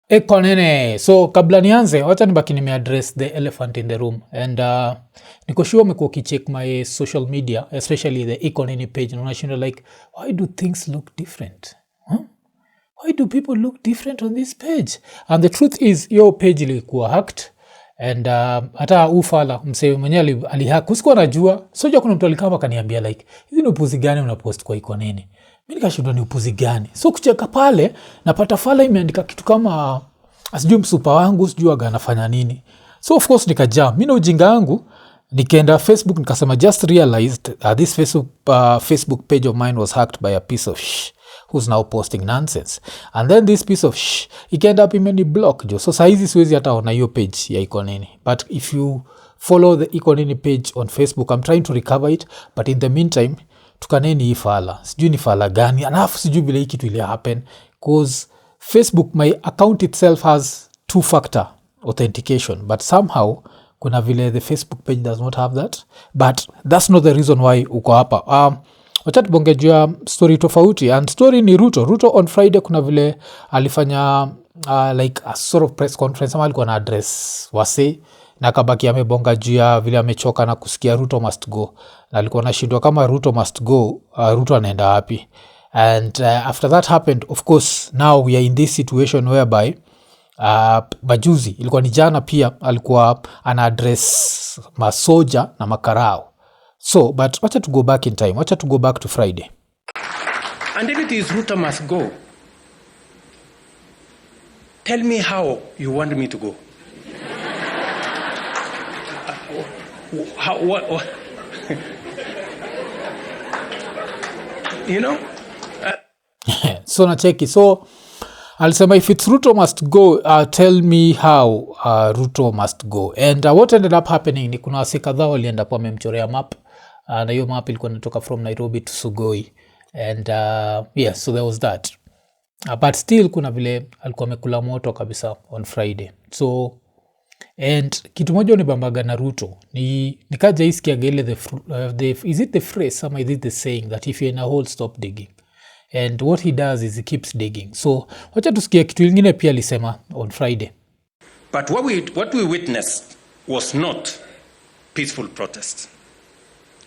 Iko Nini. So kabla nianze, wacha nibaki nimeaddress the elephant in the room. And niko sure umekuwa ukicheck my social media, especially the Iko Nini page. Na unashinda like, why do things look different? Huh? Why do people look different on this page? And the truth is, your page ilikuwa hacked. And hata ufala msee mwenyewe alihack. Usikuwa najua. So kuna mtu alikama akaniambia like, hizi ni upuzi gani unapost kwa Iko Nini? Mimi nikashindwa ni upuzi gani. So kucheka pale napata fala imeandika kitu kama asijui msupa wangu sijui aga anafanya nini. So of course nikajam. Mimi na ujinga wangu nikaenda Facebook nikasema just realized this Facebook page of mine was hacked by a piece of who's now posting nonsense. And then this piece of ikaenda up imeni block jo. So saizi siwezi hata ona hiyo page ya Iko Nini. But if you follow the Iko Nini page on Facebook, I'm trying to recover it, but in the meantime tukaneni hii fala. Sijui ni fala gani. Alafu sijui vile hii kitu ili happen. Cause Facebook, my account itself has 2-factor authentication. But somehow, kuna vile the Facebook page does not have that. But that's not the reason why uko hapa. Wacha tubonge juu ya story tofauti. And story ni Ruto. Ruto on Friday kuna vile alifanya like a sort of press conference. Ama alikuwa na address wase. Na kabaki amebonga juu ya vile amechoka na kusikia Ruto must go. Na alikuwa anashindwa kama Ruto must go, Ruto anaenda wapi. And after that happened, of course, now we are in this situation whereby majuzi, ilikuwa ni jana pia, alikuwa ana address masoja na makarao. So, but wacha to go back in time. Wacha to go back to Friday. And if it is Ruto must go, tell me how you want me to go. What? You know? So nacheki. So alisema if it's Ruto must go, tell me how Ruto must go. And what ended up happening ni kuna wase kadhaa walienda kwa wamemchorea map. Na hiyo map ilikuwa inatoka from Nairobi to Sugoi. And so there was that. But still kuna vile alikuwa amekula moto kabisa on Friday. So and kitu moja unibambaga na Ruto ni nikaja isikiaga ile is it the phrase ama is it the saying that if you're in a hole stop digging. And what he does is he keeps digging. So wacha tusikie kitu lingine pia alisema on Friday. But what we witnessed was not peaceful protest.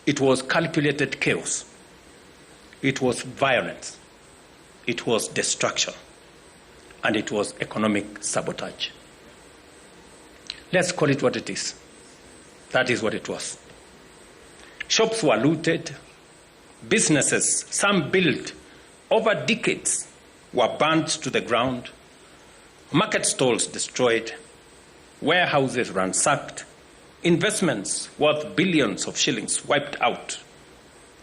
It was calculated chaos. It was violence. It was destruction. And it was economic sabotage. Let's call it what it is. That is what it was. Shops were looted. Businesses, some built over decades, were burnt to the ground. Market stalls destroyed. Warehouses ransacked. Investments worth billions of shillings wiped out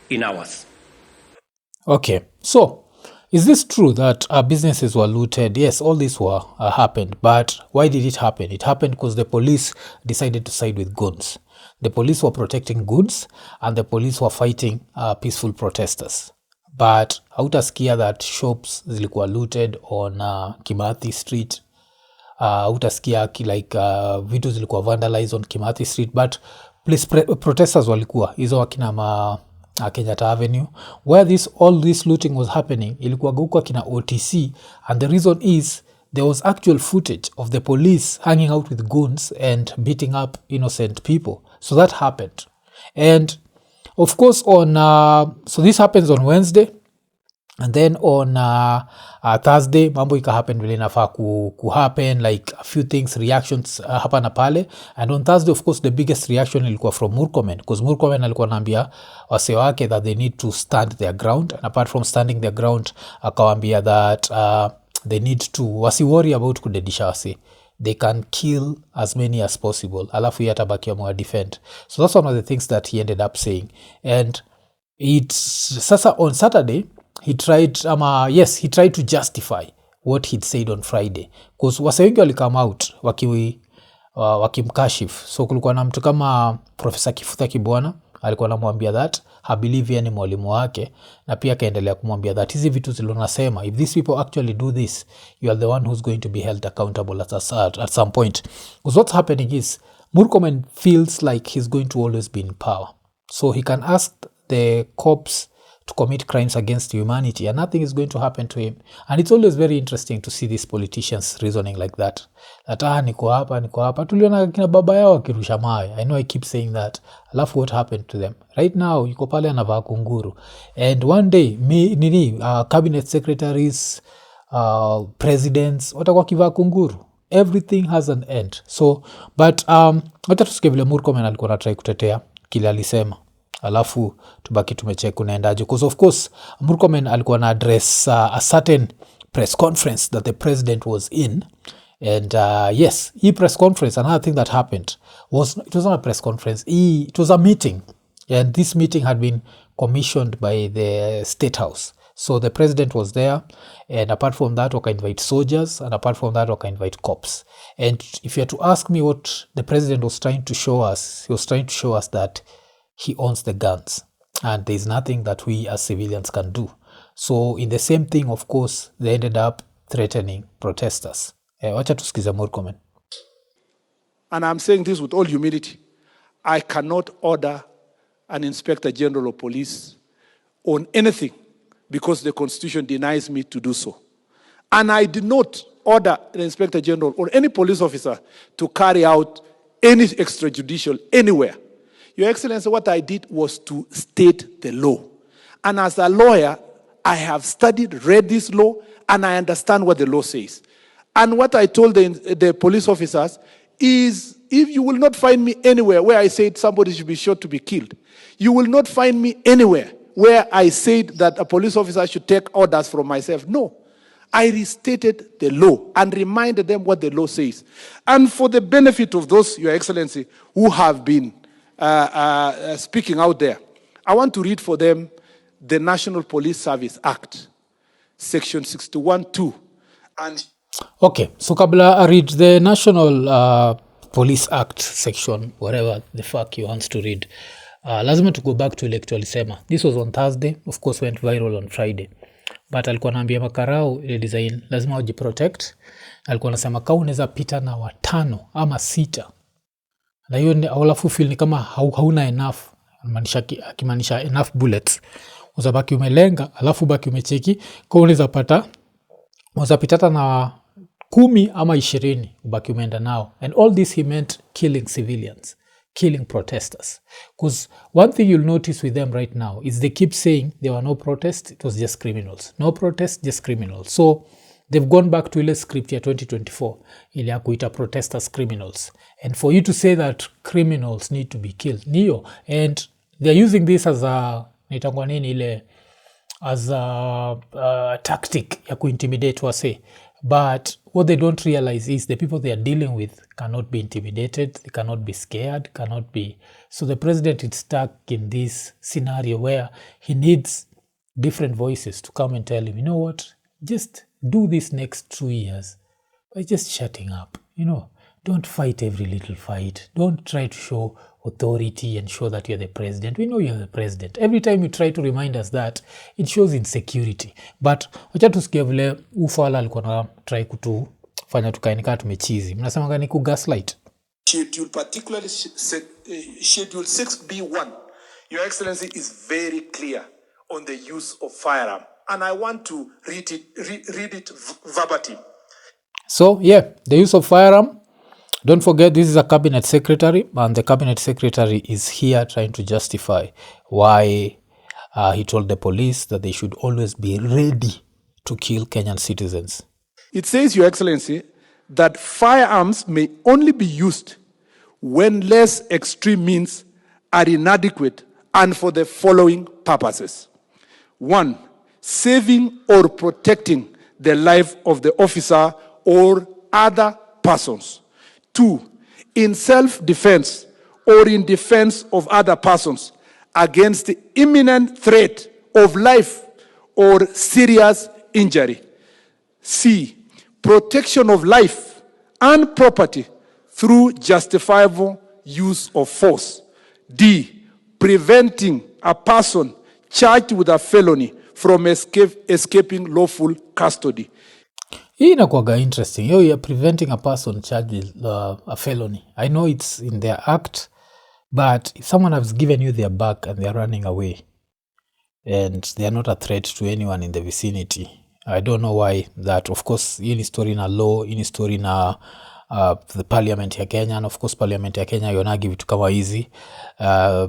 in hours. Okay, so is this true that businesses were looted? Yes, all this were happened, but why did it happen? It happened because the police decided to side with goons. The police were protecting goons, and the police were fighting peaceful protesters. But hautaskia that shops zilikuwa looted on Kimathi Street. Hautaskia like vitu zilikuwa vandalized on Kimathi Street, but protesters walikuwa hizo wakina Kenyatta Avenue, where all this looting was happening. Ilikuwa huko kina OTC, and the reason is there was actual footage of the police hanging out with goons and beating up innocent people. So that happened. And of course so this happens on Wednesday, and then on Thursday mambo ika happen vile inafaa ku happen, like a few things, reactions hapa na pale. And on Thursday, of course, the biggest reaction ilikuwa from Murkomen, because Murkomen alikuwa anaambia wase wake that they need to stand their ground, and apart from standing their ground akawaambia that they need to worry about kudedisha wase. They can kill as many as possible, alafu yatabaki wa defend. So that's one of the things that he ended up saying. And sasa on Saturday he tried to justify what he'd said on Friday, because wase wengi walikame out wakimkashif. So kulikuwa na mtu kama Professor Kifuta Kibwana alikuwa anamwambia that habelieve yeye ni mwalimu wake, na pia kaendelea kumwambia that hizi vitu zilizonasema, if these people actually do this, you are the one who's going to be held accountable at some point. Because what's happening is Murkomen feels like he's going to always be in power, so he can ask the cops to commit crimes against humanity, and nothing is going to happen to him. And it's always very interesting to see these politicians reasoning like that niko hapa tuliona kina baba yao akirusha mawe. I know I keep saying that, alafu what happened to them right now? Yuko pale anavaa kunguru, and one day cabinet secretaries, presidents watakuwa kivaa kunguru. Everything has an end. So but hata tusikie vile Murkomen alikuwa anatry kutetea kile alisema, alafu tubaki tumecheck unaendaje, because of course Murkomen alikuwa na address a certain press conference that the president was in, and yes, he press conference, another thing that happened was, it was not a press conference, it was a meeting, and this meeting had been commissioned by the State House. So the president was there, and apart from that, we can invite soldiers, and apart from that, we can invite cops. And if you had to ask me what the president was trying to show us, he was trying to show us that he owns the guns, and there's nothing that we as civilians can do. So in the same thing, of course, they ended up threatening protesters. Wacha tusikize Murkomen. And I'm saying this with all humility. I cannot order an inspector general of police on anything, because the Constitution denies me to do so. And I did not order the Inspector General or any police officer to carry out any extrajudicial anywhere. Your Excellency, what I did was to state the law. And as a lawyer, I have studied, read this law, and I understand what the law says. And what I told the police officers is, if you will not find me anywhere where I said somebody should be shot to be killed, you will not find me anywhere where I said that a police officer should take orders from myself. No. I restated the law and reminded them what the law says. And for the benefit of those, Your Excellency, who have been speaking out there, I want to read for them the National Police Service Act, Section 61(2). And okay, so kabla I read the National Police Act section, whatever the fuck he wants to read, lazima to go back to ile kitu alisema. This was on Thursday, of course went viral on Friday. But alikuwa anaambia makarao ile design lazima wajiprotect. Alikuwa anasema kama unaweza pita na 5 ama 6, na hiyo alafu feel ni kama hauna enough, akimaanisha enough bullets, uzabaki umelenga, alafu baki umecheki kama unaweza pitata na 10 ama 20 ubaki umeenda nao. And all this he meant killing civilians, killing protesters. Because one thing you'll notice with them right now is they keep saying there were no protests, it was just criminals. No protests, just criminals. So they've gone back to ile script ya 2024, ile ya kuita protesters criminals. And for you to say that criminals need to be killed, niyo. And they're using this as a, naitangwa nini ile, as a tactic ya kuintimidate wase. But what they don't realize is the people they are dealing with cannot be intimidated, they cannot be scared, cannot be. So the president is stuck in this scenario where he needs different voices to come and tell him, you know what, just do this next 2 years by just shutting up. Don't fight every little fight. Don't try to show authority and show that you're the president. We know you're the president. Every time you try to remind us that, it shows insecurity. But wacha tusikie vile ufala alikuwa na try kutufanya tukaenika tumechizi. Mnasema gani ku gaslight? Schedule, particularly Schedule 6B1, Your Excellency, is very clear on the use of firearm. And I want to read it verbatim. So, yeah, the use of firearm. Don't forget, this is a cabinet secretary, and the cabinet secretary is here trying to justify why he told the police that they should always be ready to kill Kenyan citizens. It says, Your Excellency, that firearms may only be used when less extreme means are inadequate and for the following purposes. 1, saving or protecting the life of the officer or other persons. 2, in self-defense or in defense of other persons against the imminent threat of life or serious injury. C, protection of life and property through justifiable use of force. D, preventing a person charged with a felony from escaping lawful custody. Hii inakuwaga interesting. You're preventing a person charged with a felony. I know it's in their act, but if someone has given you their back and they're running away, and they are not a threat to anyone in the vicinity. I don't know why that. Of course, hii ni story na law, hii ni story na the parliament ya Kenya, and of course parliament ya Kenya yonagi vitu kama hizi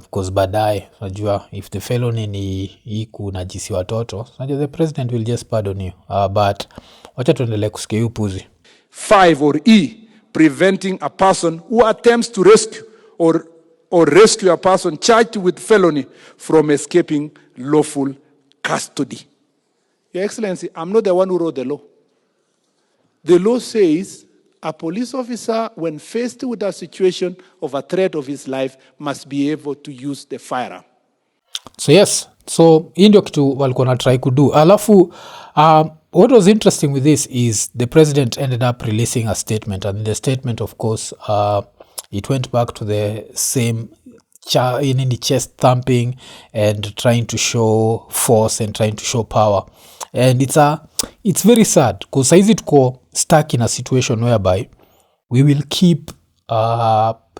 because baadaye unajua if the felony ni hii kunajisi watoto, unajua the president will just pardon you, but wacha tuendelee kusikia upuzi. 5 or E, preventing a person who attempts to rescue or rescue a person charged with felony from escaping lawful custody. Your Excellency, I'm not the one who wrote the law. The law says a police officer, when faced with a situation of a threat of his life, must be able to use the firearm. So yes, so hii ndio kitu walikuwa na try kudu. Alafu what was interesting with this is the president ended up releasing a statement, and in the statement, of course, it went back to the same in the chest thumping and trying to show force and trying to show power. And it's very sad because saizi tuko stuck in a situation whereby we will keep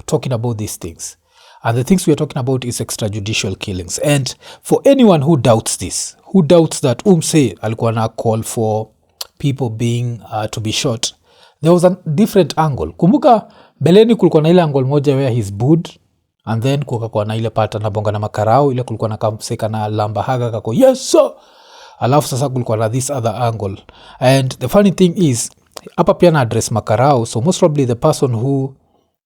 talking about these things, and the things we are talking about is extrajudicial killings. And for anyone who doubts this, who doubts that umse alikuwa na call for people being to be shot, there was a different angle. Kumbuka beleni kulikuwa na ile angle moja where he's booed, and then kukakuwa na ile pata na bonga na makarao, ile kulikuwa na kamseka na lamba haga kako yes sir. Alafu sasa kulikuwa na this other angle, and the funny thing is hapa pia na address makarao, so most probably the person who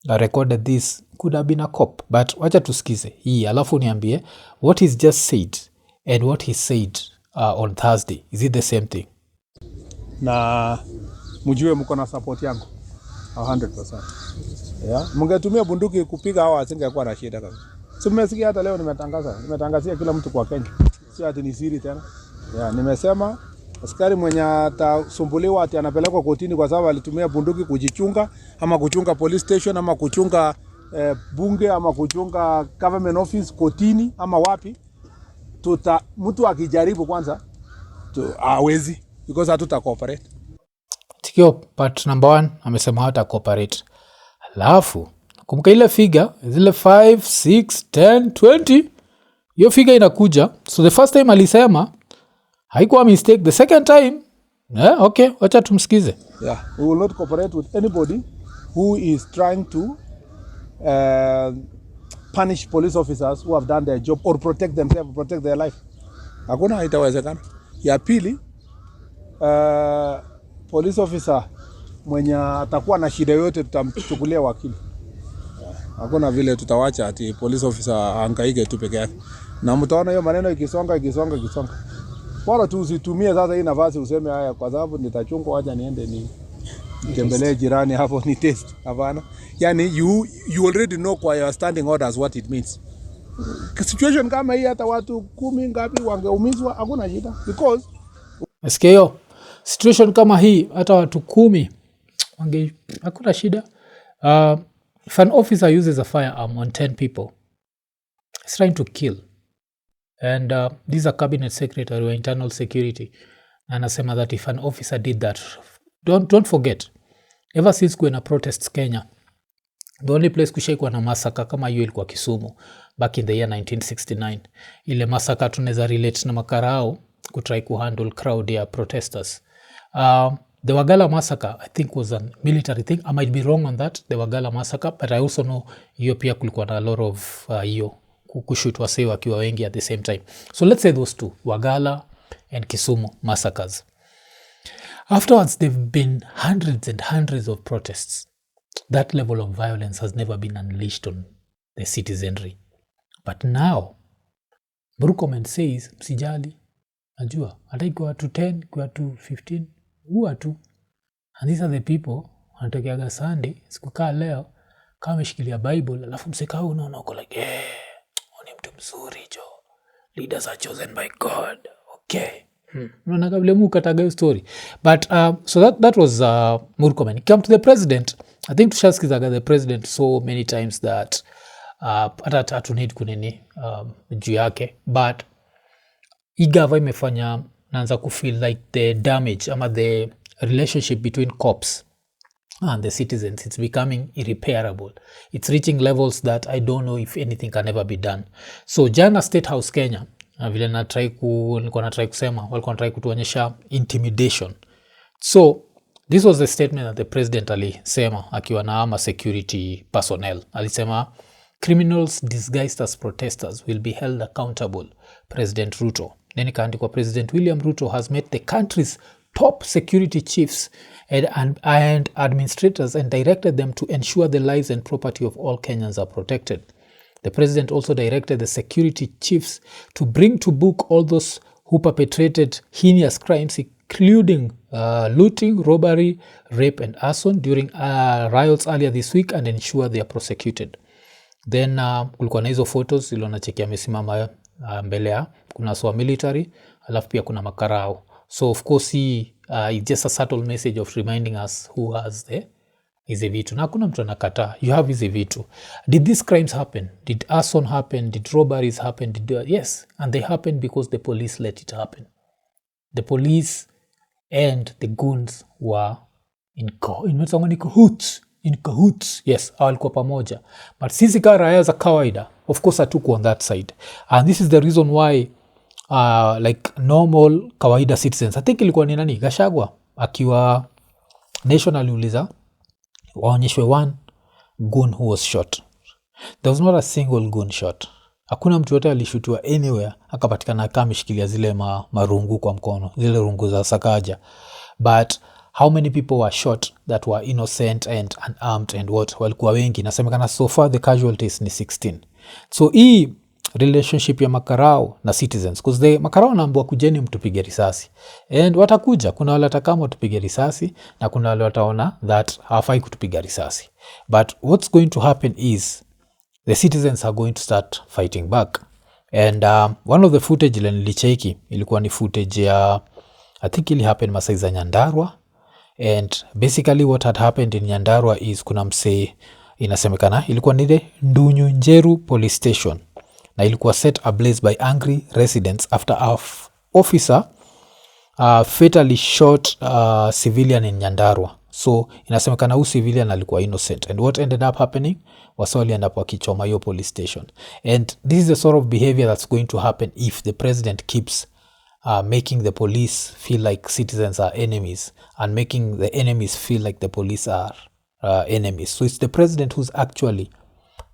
recorded this could have been a cop. But wacha tusikize hii alafu niambie what he's just said and what he said on Thursday, is it the same thing? Na mjue mko na support yangu 100%. Yeah, mungetumia bunduki kupiga hao asingekuwa na shida kabisa. So mmesikia hata leo nimetangazia kila mtu kwa Kenya. Sio ati ni siri tena. Yeah, nimesema askari mwenye atasumbuliwa ati anapelekwa kotini kwa sababu alitumia bunduki kujichunga ama kuchunga police station ama kuchunga bunge ama kuchunga government office kotini ama wapi, mtu akijaribu kwanza hawezi because hatuta cooperate. Tikio part number 1 amesema hata cooperate. Alafu kumbuka ile figure zile 5 6 10 20 hiyo figure inakuja. So the first time alisema haikuwa mistake, the second time okay, wacha tumsikize. Yeah, we will not cooperate with anybody who is trying to punish police officers who have done their job or protect themselves, protect their life. Hakuna itawezekana. Ya pili, police officer mwenye atakuwa na shida yote tutamchukulia wakili. Hakuna vile tutawacha ati police officer hangaike tu peke yake. Na mtaona hiyo maneno ikisonga. Bora tu usitumie sasa hii nafasi useme haya kwa sababu nitachungwa, acha niende nitembelee jirani hapo ni test. Hapana. Yani you already know kwa your standing orders what it means. Situation kama hii hata watu 10 ngapi wangeumizwa, hakuna shida because SKO situation kama hii hata watu 10 hakuna shida. If an officer uses a firearm on 10 people, he's trying to kill. And this is a cabinet secretary or internal security. Anasema that if an officer did that, don't forget, ever since kuna protests Kenya, the only place kushaikuwa na masaka kama hiyo ilikuwa Kisumu back in the year 1969. Ile masaka tunaweza relate na makarao kutry kuhandle crowd ya protesters. The Wagala massacre, I think, was a military thing. I might be wrong on that, the Wagala massacre, but I also know hiyo pia kulikuwa na a lot of hiyo kushoot wasee wakiwa wengi at the same time. So let's say those two, Wagala and Kisumu massacres. Afterwards, there've been hundreds and hundreds of protests. That level of violence has never been unleashed on the citizenry. But now, Murkomen says, msijali, najua, hata ikiwa watu 10, ikiwa watu 15, huwa tu. And these are the people, wanatokeaga Sunday, sikukaa leo, kama meshikilia Bible, alafu mseka unaona uko like, ni mtu mzuri jo. Leaders are chosen by God. Okay. Unaona kabla mukataga story. But so that was Murkomen. Come to the president. I think tushasikizaga the president so many times that hata need kunini juu yake. But igava imefanya naanza kufeel like the damage ama the relationship between cops and the citizens, it's becoming irreparable. It's reaching levels that I don't know if anything can ever be done. So jana State House Kenya, vile nilikuwa natry kusema walikuwa natry kutuonyesha intimidation. So this was the statement that the president alisema akiwa na ama security personnel. Alisema criminals disguised as protesters will be held accountable, President Ruto. Then ikaandikwa President William Ruto has met the country's top security chiefs and administrators and directed them to ensure the lives and property of all Kenyans are protected. The president also directed the security chiefs to bring to book all those who perpetrated heinous crimes, including looting, robbery, rape and arson during riots earlier this week, and ensure they are prosecuted. Then kulikuwa na hizo photos ilo nacheki amesimama mbele ya kuna SWA military, alafu pia kuna makarao. So of course it's just a subtle message of reminding us who has hizi vitu. Na kuna mtu anakataa, you have hizi vitu. Did these crimes happen? Did arson happen? Did robberies happen? Yes, and they happened because the police let it happen. The police and the goons were in cahoots. Yes, walikuwa pamoja. But sisi kama raia za kawaida, of course hatuko on that side. And this is the reason why like normal kawaida citizens, I think ilikuwa ni nani Gachagua akiwa nation aliuliza waonyeshwe one goon who was shot. There was not a single goon shot. Hakuna mtu yote alishutiwa anywhere akapatikana kama ameshikilia zile marungu kwa mkono, zile rungu za Sakaja. But how many people were shot that were innocent and unarmed and what? Walikuwa wengi. Nasemekana so far the casualties ni 16. So hii relationship ya makarao na citizens, because the makarao naambiwa kujeni mtupige risasi, and watakuja. Kuna wale watakama tupige risasi na kuna wale wataona that hawafai kutupiga risasi. But what's going to happen is the citizens are going to start fighting back. And one of the footage ile nilicheki ilikuwa ni footage ya I think ili happen Masai za Nyandarua. And basically what had happened in Nyandarua is kuna msee inasemekana ilikuwa ni ile Ndunyu Njeru police station, na ilikuwa set ablaze by angry residents after a officer fatally shot civilian in Nyandarua. So inasemekana huyu civilian alikuwa innocent, and what ended up happening was walienda up wakichoma hiyo police station. And this is the sort of behavior that's going to happen if the president keeps making the police feel like citizens are enemies and making the enemies feel like the police are enemies. So it's the president who's actually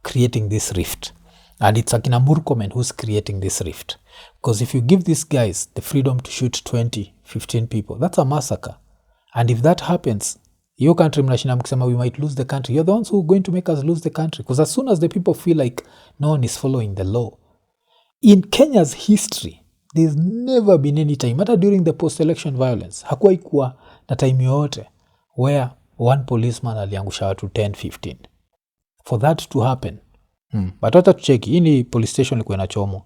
creating this rift, and it's akina Murkomen who's creating this rift. Because if you give these guys the freedom to shoot 20, 15 people, that's a massacre. And if that happens, your country mnashinda mkisema we might lose the country. You're the ones who are going to make us lose the country. Because as soon as the people feel like no one is following the law. In Kenya's history, there's never been any time, hata during the post-election violence, hakuwahi kuwa na time yoyote where one policeman aliangusha watu 10, 15. For that to happen. But hata tucheki, hii ni police station ilikuwa inachomwa.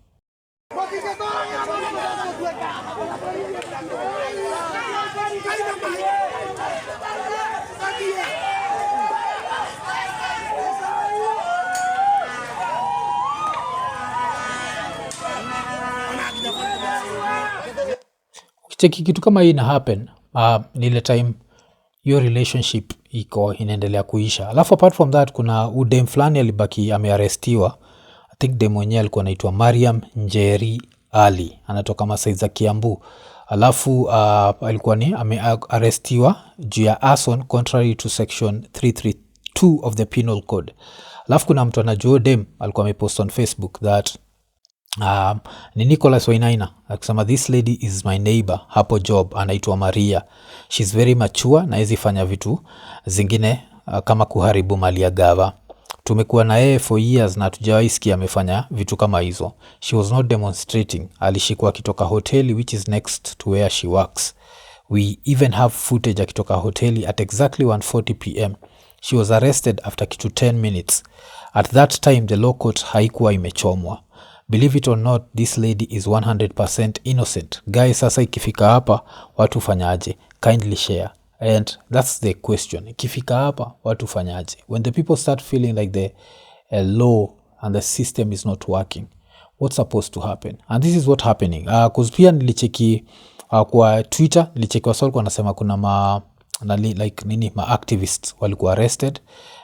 Ukicheki kitu kama hii ina happen, ni ile time your relationship iko inaendelea kuisha. Alafu apart from that kuna udem fulani alibaki amearestiwa. I think dem mwenyewe alikuwa anaitwa Mariam Njeri Ali, anatoka Masai za Kiambu. Alafu alikuwa ni amearestiwa juu ya arson contrary to section 332 of the penal code. Alafu kuna mtu anajua dem alikuwa amepost on Facebook that ni Nicholas Wainaina akisema this lady is my neighbor hapo job, anaitwa Maria, she's very mature na hizi fanya vitu zingine kama kuharibu mali ya gava. Tumekuwa na yeye for years na tujawahi sikia amefanya vitu kama hizo. She was not demonstrating, alishikwa akitoka hoteli which is next to where she works. We even have footage akitoka hoteli at exactly 1:40 p.m. She was arrested after kitu 10 minutes. At that time the law court haikuwa imechomwa. Believe it or not, this lady is 100% innocent. Guys, sasa ikifika hapa watu fanyaje? Kindly share. And that's the question. Ikifika hapa watu fanyaje? When the people start feeling like the law and the system is not working, what's supposed to happen? And this is what happening. Cause pia nilicheki kwa Twitter, nilicheki wasol kwa nasema kuna like nini ma-activists walikuwa arrested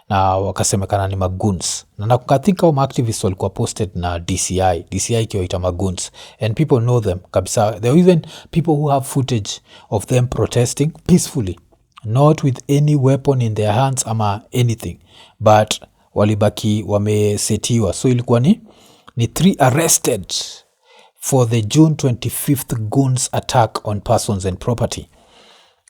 na wakasemekana ni magoons. Na nakukathika wa ma-activists walikuwa posted na DCI ikiwaita magoons. And people know them kabisa. There are even people who have footage of them protesting peacefully, not with any weapon in their hands ama anything, but walibaki wamesetiwa. So ilikuwa ni 3 arrested for the June 25th goons attack on persons and property.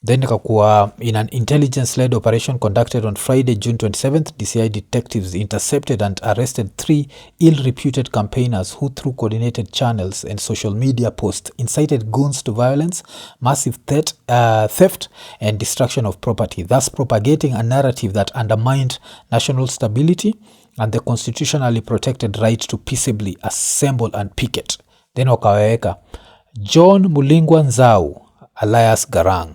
Then ikakuwa in an intelligence-led operation conducted on Friday, June 27th, DCI detectives intercepted and arrested 3 ill-reputed campaigners who, through coordinated channels and social media posts, incited goons to violence, massive theft and destruction of property, thus propagating a narrative that undermined national stability and the constitutionally protected right to peaceably assemble and picket. Then wakaweka John Mulingwa Nzau alias Garang,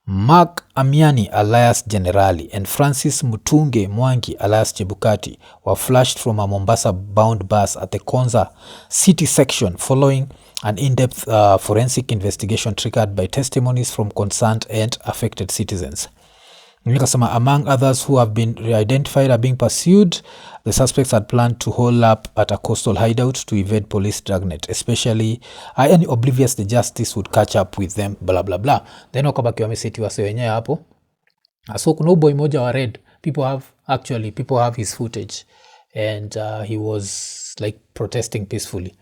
Mark Amiani alias Generali, and Francis Mutunge Mwangi alias Chebukati were flashed from a Mombasa-bound bus at the Konza city section following an in-depth forensic investigation triggered by testimonies from concerned and affected citizens. Nikasema among others who have been identified are being pursued. The suspects had planned to hole up at a coastal hideout to evade police dragnet, especially any oblivious the justice would catch up with them, blah blah blah. Then wakabaki wamesetiwa se wenyewe hapo. So kuna boy moja wa red, people have his footage, and he was like protesting peacefully.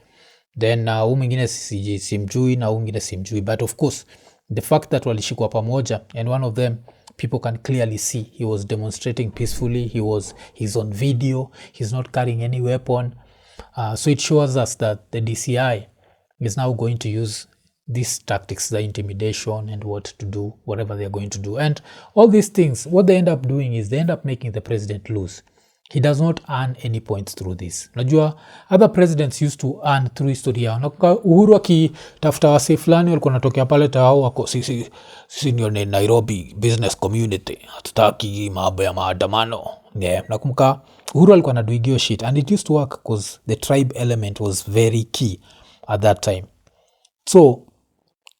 Then mwingine simjui na mwingine simjui, but of course the fact that walishikwa pamoja and one of them people can clearly see he was demonstrating peacefully, he's on video, he's not carrying any weapon, so it shows us that the DCI is now going to use these tactics, the intimidation and what to do, whatever they're going to do. And all these things, what they end up doing is they end up making the president lose. He does not earn any points through this. Najua other presidents used to earn through history yao. Na Uhuru akitafuta wase fulani walikuwa wanatokea pale tao wako sisi ndio ni Nairobi business community. Hatutaki mambo ya maandamano. Yeah, nakumbuka Uhuru alikuwa anaduigio shit, and it used to work because the tribe element was very key at that time. So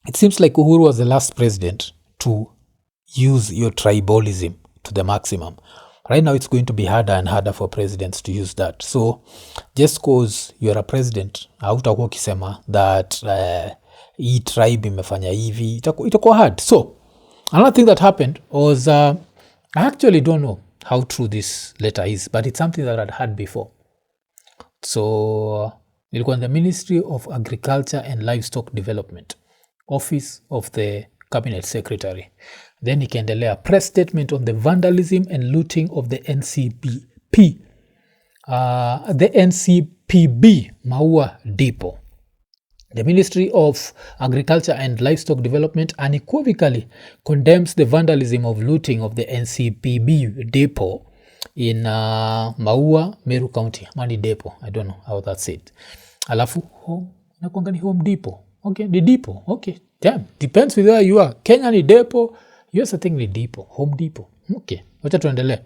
it seems like Uhuru was the last president to use your tribalism to the maximum. Right now, it's going to be harder and harder for presidents to use that. So, just because you're a president, hautakuwa ukisema that hii tribe imefanya hivi, itakuwa hard. So, another thing that happened was, I actually don't know how true this letter is, but it's something that I'd heard before. So, ilikuwa in the Ministry of Agriculture and Livestock Development, Office of the Cabinet Secretary. Then ikaendelea press statement on the vandalism and looting of the NCPB Maua Depot. The Ministry of Agriculture and Livestock Development unequivocally condemns the vandalism of looting of the NCPB Depot in Maua, Meru County. Mani Depot, I don't know how that's it. Alafu nakuanga ni Home Depot. Okay, the depot. Okay, damn, depends with where you are. Kenya ni depot, US I think ni depot, Home Depot. Okay, wacha tuendelee.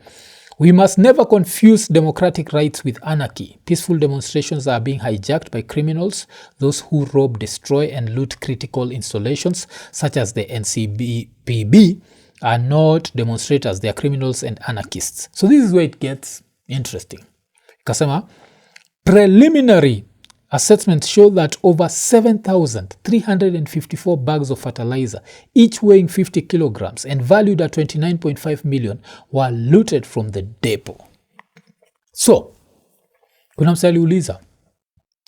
We must never confuse democratic rights with anarchy. Peaceful demonstrations are being hijacked by criminals, those who rob, destroy, and loot critical installations, such as the NCPB, are not demonstrators, they are criminals and anarchists. So this is where it gets interesting. Kasema, preliminary assessments show that over 7,354 bags of fertilizer, each weighing 50 kilograms and valued at 29.5 million, were looted from the depot. So, kuna msali uliza,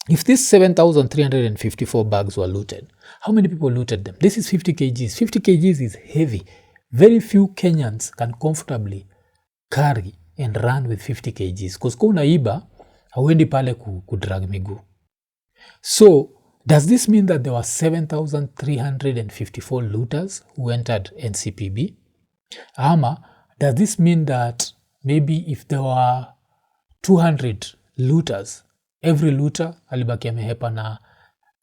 if these 7,354 bags were looted, how many people looted them? This is 50 kgs. 50 kgs is heavy. Very few Kenyans can comfortably carry and run with 50 kgs. Because kwa unaiba, hauendi pale kudrag miguu. So, does this mean that there were 7,354 looters who entered NCPB? Ama, does this mean that maybe if there were 200 looters, every looter alibaki amehepa na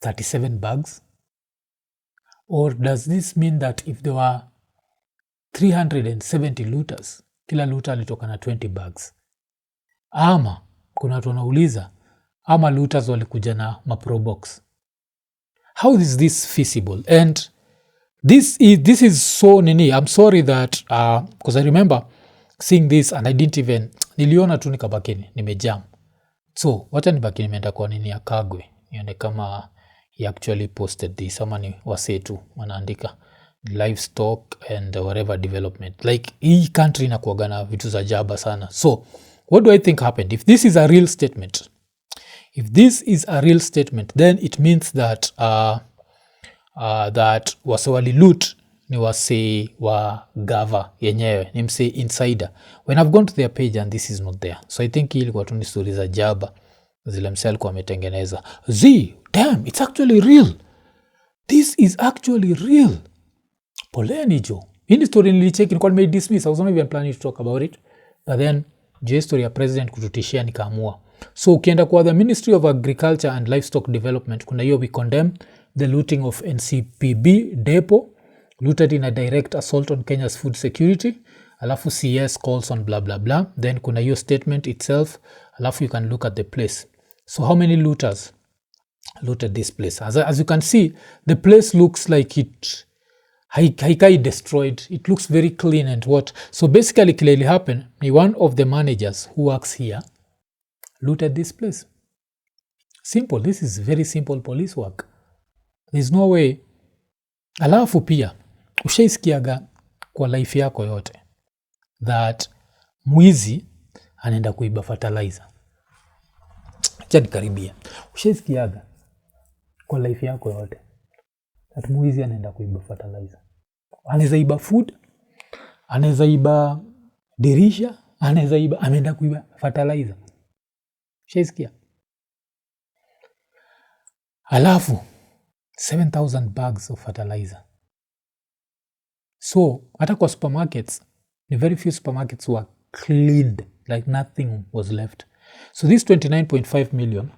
37 bags? Or does this mean that if there were 370 looters, kila looter alitoka na 20 bags? Ama, kuna watu wanauliza, ama looters walikuja na mapro box? How is this feasible? And this is so nini. I'm sorry that because I remember seeing this and I didn't even niliona tu nikabaki nimejam. So wacha nibaki nimeenda kwa nini ya Kagwe nione kama he actually posted this ama ni wase tu wanaandika livestock and whatever development. Like hii country inakuwaga na vitu za jaba sana. So what do I think happened? If this is a real statement, then it means that that wase wali loot ni wase wa gava yenyewe, ni mse insider. When I've gone to their page and this is not there, so I think hii ilikuwa tu ni stories za jaba zile mse alikuwa ametengeneza. Damn, it's actually real. This is actually real. Poleni jo. Hii story nilicheck, nilikuwa nimedismiss. I was not even planning to talk about it. But then story ya president kututishia nikaamua. So ukienda kwa the Ministry of Agriculture and Livestock Development, kuna hiyo we condemn the looting of NCPB depot looted in a direct assault on Kenya's food security. Alafu CS calls on blah blah blah. Then kuna hiyo statement itself. Alafu you can look at the place. So how many looters looted this place? As you can see, the place looks like it haikai destroyed. It looks very clean and what. So basically clearly happened, one of the managers who works here looted this place. Simple. This is very simple police work. There's no way. Alafu pia ushaisikiaga kwa life yako yote that mwizi anaenda kuiba fertilizer. Chani karibia. Ushaisikiaga kwa life yako yote that mwizi anaenda kuiba fertilizer. Anaweza iba food, anaweza iba dirisha, anaweza iba, ameenda kuiba fertilizer. Ushaisikia? Alafu 7,000 bags of fertilizer. So hata kwa supermarkets, the very few supermarkets were cleaned, like nothing was left. So this 29.5 million,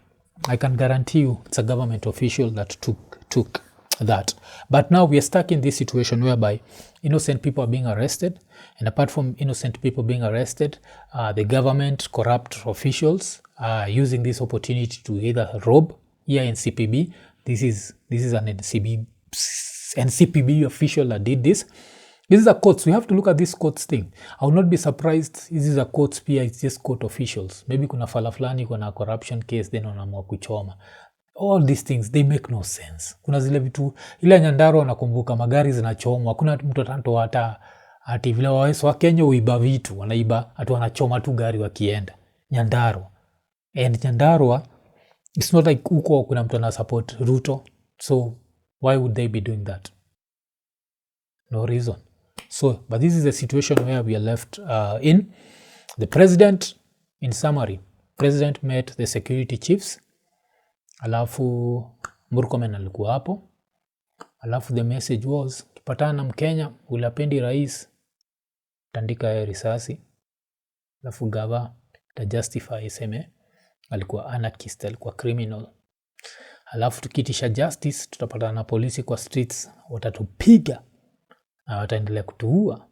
I can guarantee you it's a government official that took that. But now we are stuck in this situation whereby innocent people are being arrested, and apart from innocent people being arrested, the government, corrupt officials are using this opportunity to either rob here in CPB. This is an NCPB official that did this. This is a courts. We have to look at this courts thing. I will not be surprised. This is a courts pia, it's just court officials. Maybe kuna fala fulani kuna corruption case, then wanaamua kuchoma. All these things, they make no sense. Kuna zile vitu, ile Nyandarua nakumbuka magari zinachomwa. Hakuna mtu atantoa hata ati vile wa Kenya uiba vitu, wanaiba atu wanachoma tu gari wakienda. Nyandarua. And Nyandarua, it's not like uko kuna mtu ana support Ruto. So why would they be doing that? No reason. So, but this is a situation where we are left in. The president, in summary, president met the security chiefs. Alafu Murkomen alikuwa hapo. Alafu the message was, kipatana na Mkenya, ulapendi rais, tandika ya risasi. Alafu gava, ta justify iseme, alikuwa anarchist, alikuwa criminal. Alafu tukitisha justice, tutapatana na polisi kwa streets, watatupiga na wataendelea kutuua.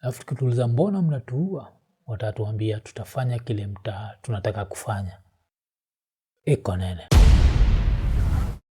Alafu tukituliza mbona mnatuua, watatuambia tutafanya kile tunataka kufanya. Iko nene.